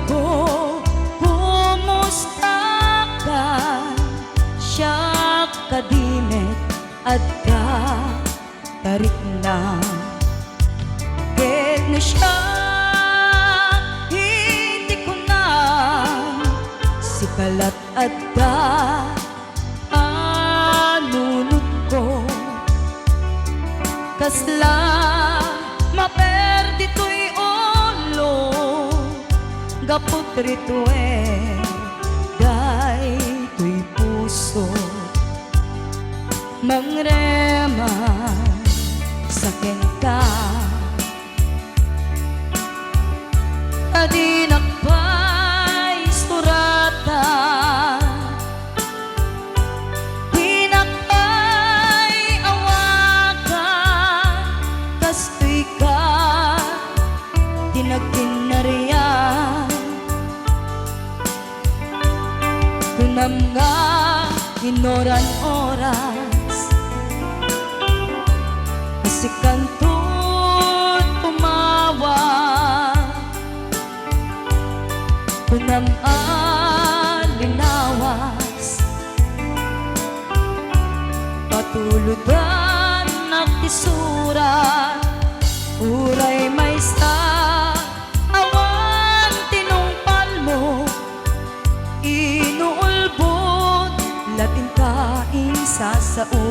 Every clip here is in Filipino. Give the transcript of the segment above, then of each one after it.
ko, kumusta ka? Siya kadimet at ka tarik na. Ket na siya hindi ko na sikalat at ka anunod ko. Kasla maperdi to'y olo gapot rito day to'y puso mangrema sakin ka. Adinak pa'y surata, dinak pa'y awakan, kastoy ka tinagtinariyan. Kunam nga inoran oras asikanto tumawa. Kunam alinawas patuludan nakisurat uray may sa awan tinumpal mo inuulbot latin kain sa sao.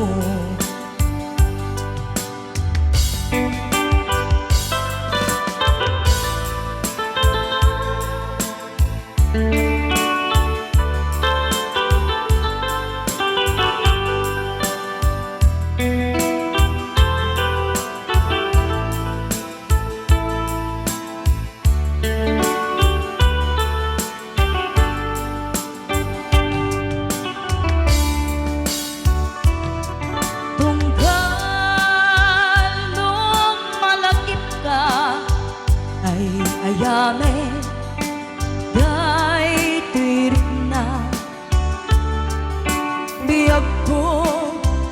Ayame day tirik na biyag ko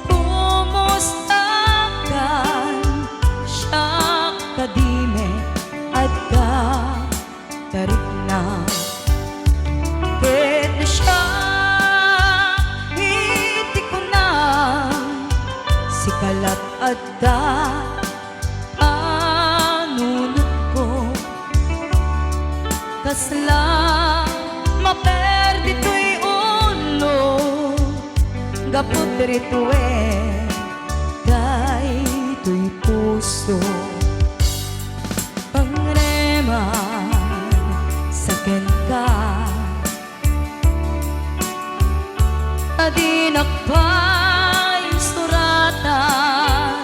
kumusta kan siya kadime at ka tarik na. Ket na siya hindi ko na sikalat at ka kasla maperdi to'y ulo gapot rito day to'y puso pangreman sakin ka. Adinak pa'y suratan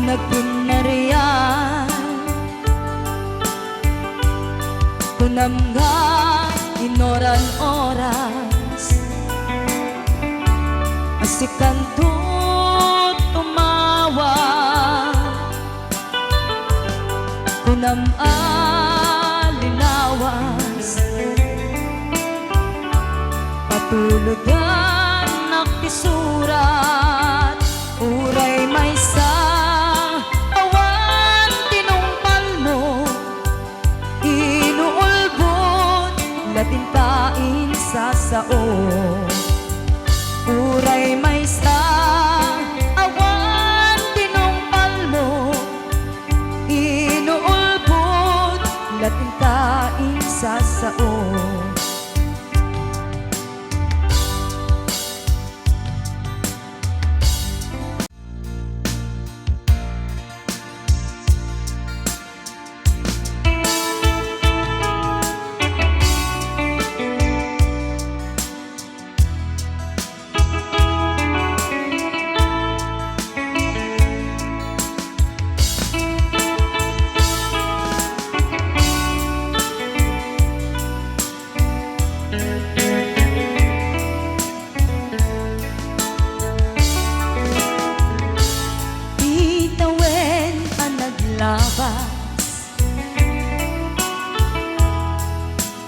nagpunariyan. Kunam nga inoran oras asikanto tumawa. Kunam alinawas patuludan nakisurat uray may sa latintain sa sao. Uray may sa awan tinumpal mo inuulbot latintain sa sao.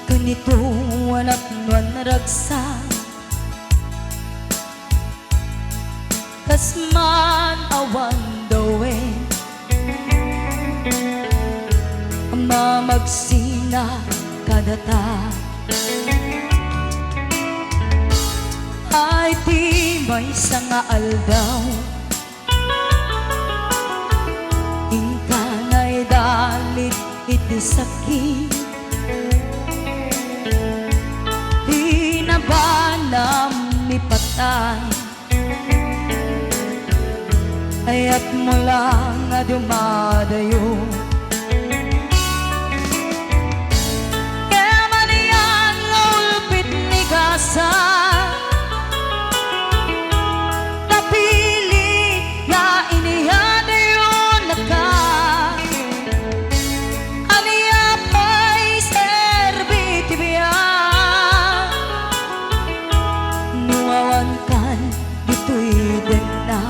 Ganito anak nuan ragsa kas man awan dawen mamagsina kadata ay di may nga aldaw ingka na'y dalit iti sakit di na ba nami patay ayat mo lang nga dumadayo kaya maniyan nga ulpit ni Gasa napili nga inihadayo na ka aniya pa'y serbitibiya nuwawan kan dito'y din na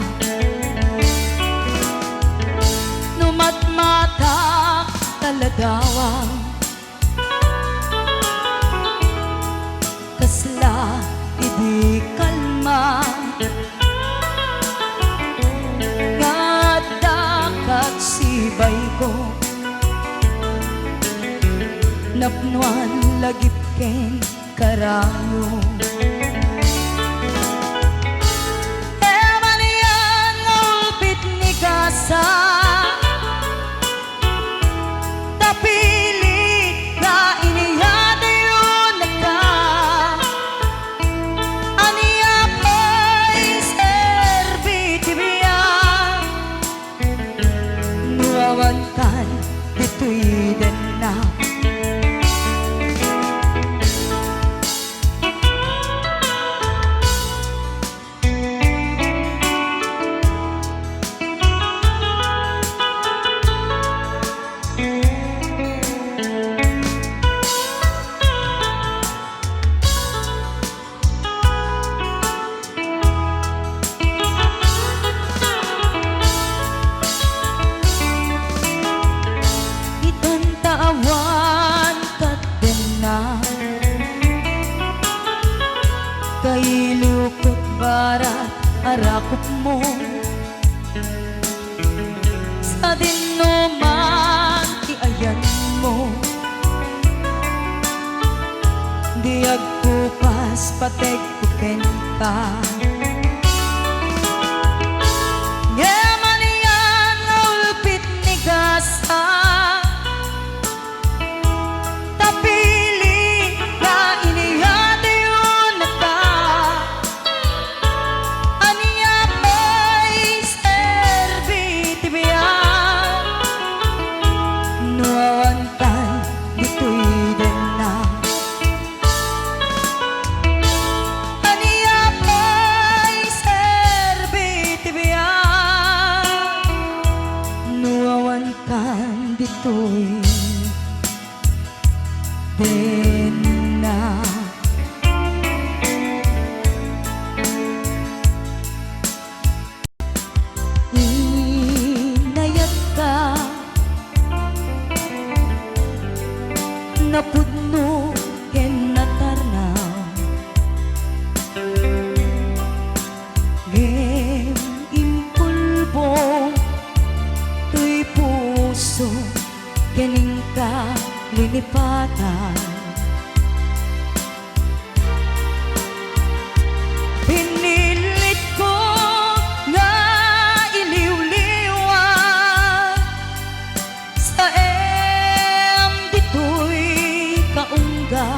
numatmatak taladawang kasla idi kalma ngadakat sibay ko napnuan lagip ken karayo emanian nga ulpit ni Gasa napili nga inihadayo na ka aniya pa'y serbitibiya nuwawan kan dito'y din na awan kat din na kay lukot barat arakop mo sa dinuman iayan mo di agkupas pateg kuken ka ngemanian nga ulpit ni Gasa dito'y din na inayat ka napudno ken natarnaw gem impulbo tuy puso kening ka linipatan pinilit ko nga iliw-liwan sa dito'y kaungga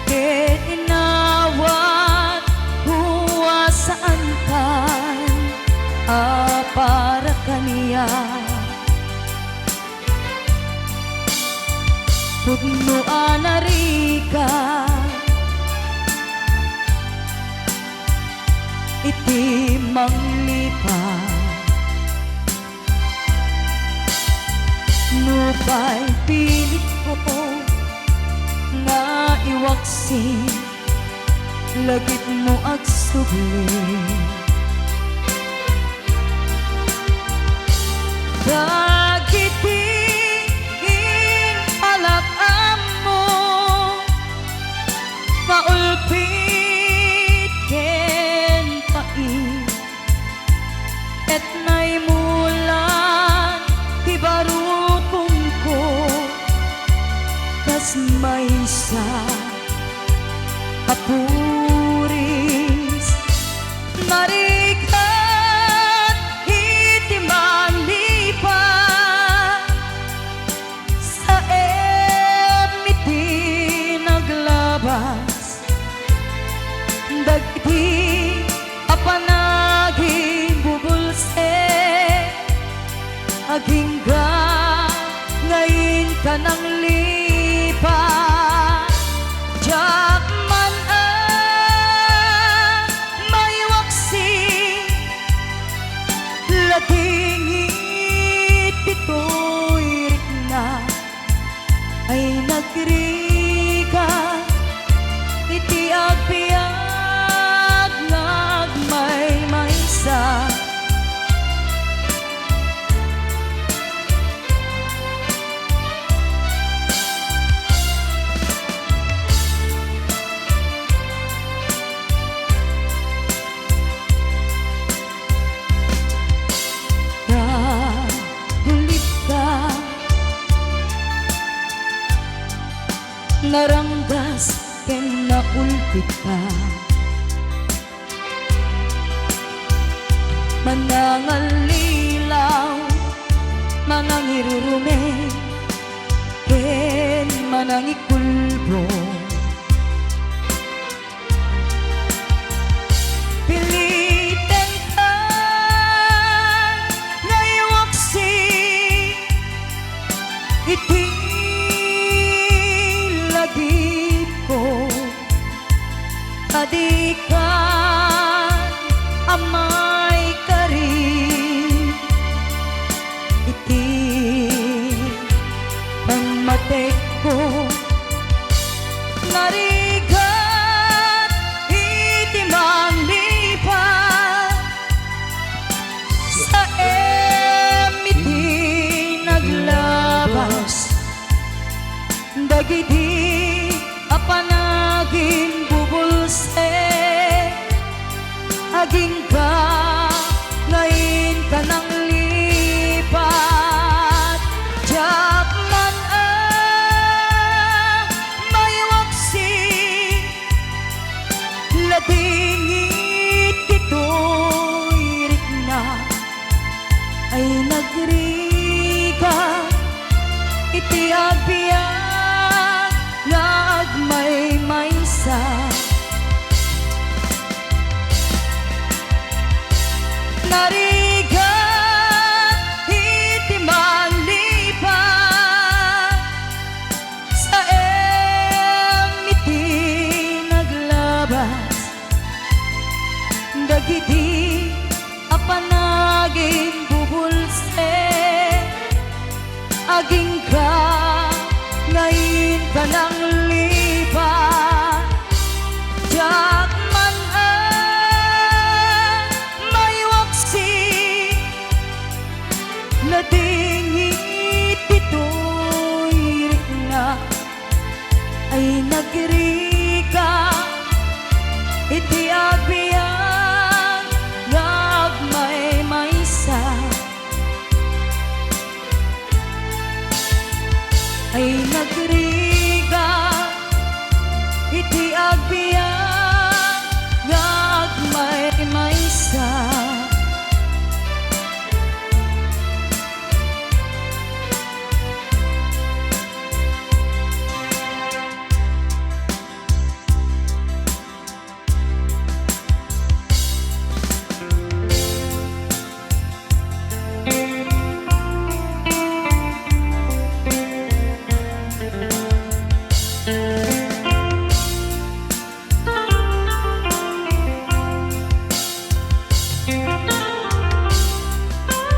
ket inawat huwa saan kan para kaniya pudno anarika iti manglipat nupay pilit ko nga iwaksin lagit mo agsubli dagitin palak-am mo maulpit ken pait maysa kapuris narikat iti malipat sa emiti naglabas dagiti apanaging bubulse agingga ngayon ka nang lipat Jackman may waksi latingit ito'y rikna ay nagrika iti agpiyag nagmay maysa naranggas ken naulpit ka manangalilaw manangirurume ken manangikulbo piliten ka ngaywaksi iti adikan amay kari iti pangmatek ko narigat iti manglipat sa emiti naglabas dagiti apanaging bubulse aging ka ngayon ka nang lipat Jackman may waksi latingit ito'y rikna ay nagrika iti agpiyag nagmay maysa narigat iti malipat sa emiti naglabas dagiti apanaging bubulse aging ka ngayon ka nang lipat Jackman may waksi latingit ito'y rikna ay nagrika iti agpiyag nagmay maysa ay nagrika iti agpiyag nagmay maysa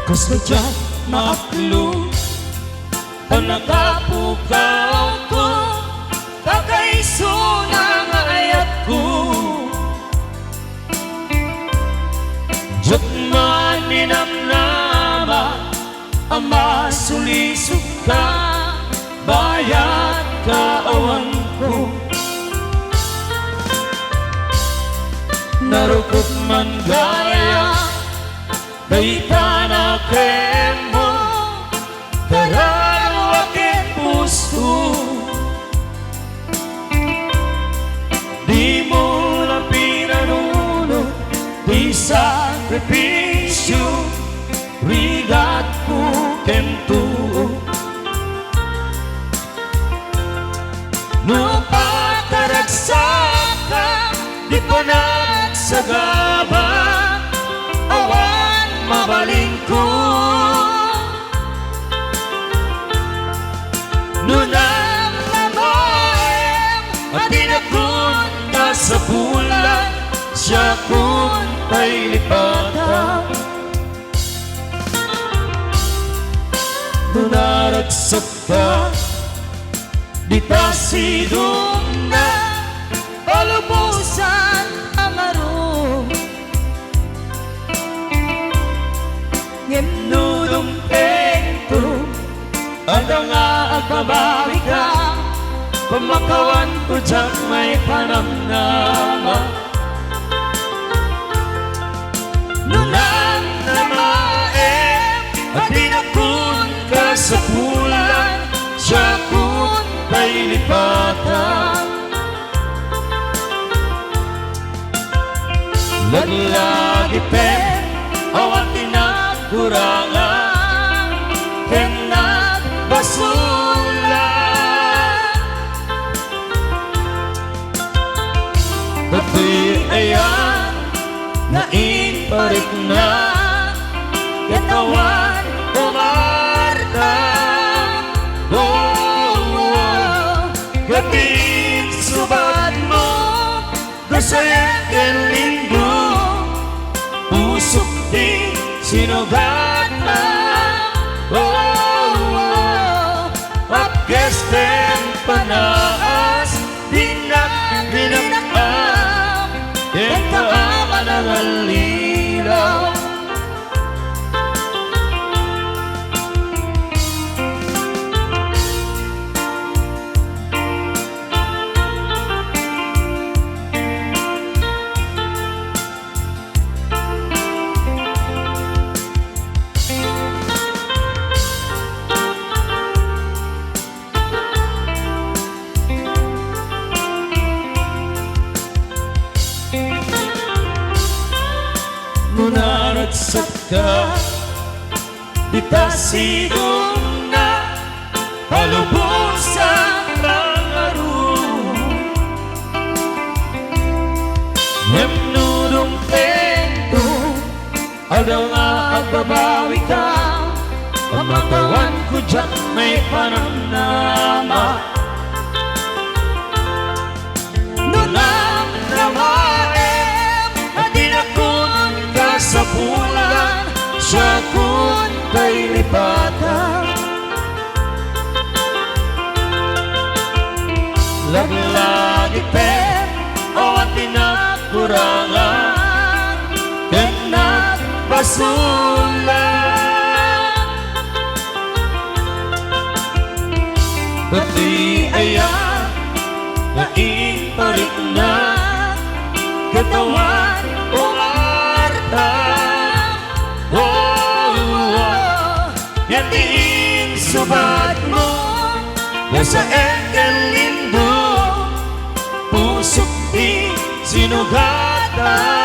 kasadya't maaklo panagapukaw ko kakaiso ng ayat ko Diyot man minamnama ama sulisog ka bayat kaawan ko narukot man gaya Daitana kemo Kararo aking puso sakripisyo rigat ko kento no pakaragsakan di pa nagsagaba awan mabaling ko nunang namaem at inakon ka sa bulan siya kun ay lipatan nunaragsak ka di tasidong na Palubusan ang aro nudong pento ada nga agbabawi ka pamakawan ko dyan may panamnama nunang namaem at dinakun ka sa pulan siya kun kay lipatan laglagi pen awan tinakurangan ken nagbasulan pati ayan nainparik na katawan umarta gating subad mo gasayang ken linggo pusok di sinugatan Agnes den panaas dinakam den kaaman ang alilaw nunaragsak ka di tasidong na palubusan ng aro nudong pento ada nga agbabawi ka pamakawan ko dyan may panamnama nunang namaem at dinakon ka sa bulan siya kun kay lipatan laglagi pen awan tinakurangan ken nagbasulan pati ayan nainparik na katawan umarta yatiin subad mo nasa eken lindo pusok di sinugatan